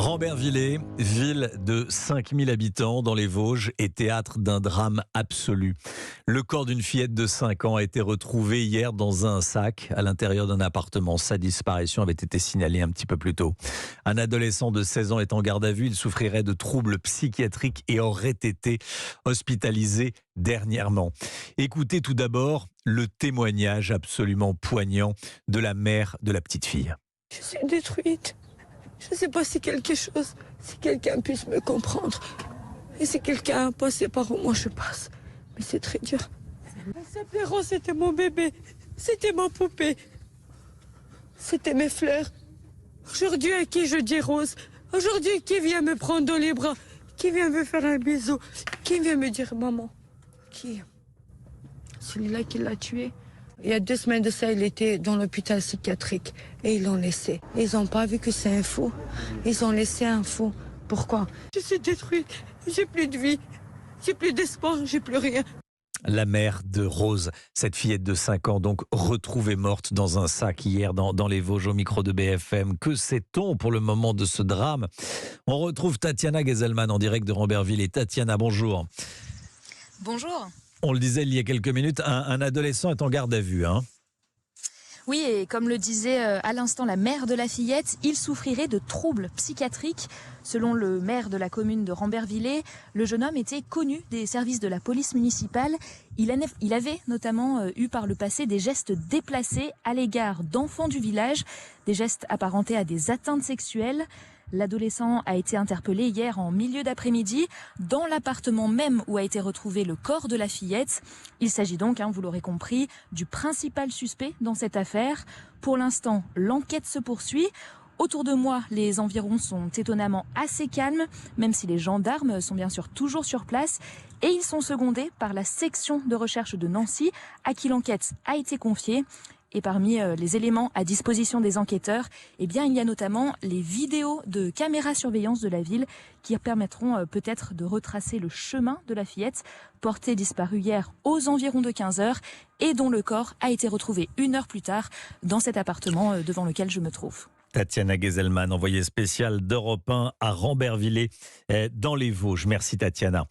Rambervillers, ville de 5000 habitants dans les Vosges et théâtre d'un drame absolu. Le corps d'une fillette de 5 ans a été retrouvé hier dans un sac à l'intérieur d'un appartement. Sa disparition avait été signalée un petit peu plus tôt. Un adolescent de 16 ans est en garde à vue. Il souffrirait de troubles psychiatriques et aurait été hospitalisé dernièrement. Écoutez tout d'abord le témoignage absolument poignant de la mère de la petite fille. Je suis détruite. Je ne sais pas si si quelqu'un puisse me comprendre. Et si quelqu'un a passé par où moi je passe. Mais c'est très dur. Elle s'appelait Rose, c'était mon bébé. C'était ma poupée. C'était mes fleurs. Aujourd'hui, à qui je dis Rose? Aujourd'hui, qui vient me prendre dans les bras? Qui vient me faire un bisou? Qui vient me dire maman? Qui? Celui-là qui l'a tué. Il y a 2 semaines de ça, il était dans l'hôpital psychiatrique et ils l'ont laissé. Ils n'ont pas vu que c'est un fou. Ils ont laissé un fou. Pourquoi? Je suis détruite. J'ai plus de vie. J'ai plus d'espoir. J'ai plus rien. La mère de Rose, cette fillette de 5 ans, donc retrouvée morte dans un sac hier dans les Vosges au micro de BFM. Que sait-on pour le moment de ce drame? On retrouve Tatiana Gezelman en direct de Rambervillers. Tatiana, bonjour. Bonjour. On le disait il y a quelques minutes, un adolescent est en garde à vue. Oui, et comme le disait à l'instant la mère de la fillette, il souffrirait de troubles psychiatriques. Selon le maire de la commune de Rambervillers, le jeune homme était connu des services de la police municipale. Il avait notamment eu par le passé des gestes déplacés à l'égard d'enfants du village, des gestes apparentés à des atteintes sexuelles. L'adolescent a été interpellé hier en milieu d'après-midi dans l'appartement même où a été retrouvé le corps de la fillette. Il s'agit donc, vous l'aurez compris, du principal suspect dans cette affaire. Pour l'instant, l'enquête se poursuit. Autour de moi, les environs sont étonnamment assez calmes, même si les gendarmes sont bien sûr toujours sur place. Et ils sont secondés par la section de recherche de Nancy, à qui l'enquête a été confiée. Et parmi les éléments à disposition des enquêteurs, il y a notamment les vidéos de caméras surveillance de la ville qui permettront peut-être de retracer le chemin de la fillette, portée disparue hier aux environs de 15h et dont le corps a été retrouvé 1 heure plus tard dans cet appartement devant lequel je me trouve. Tatiana Gezelman, envoyée spéciale d'Europe 1 à Rambervillers dans les Vosges. Merci Tatiana.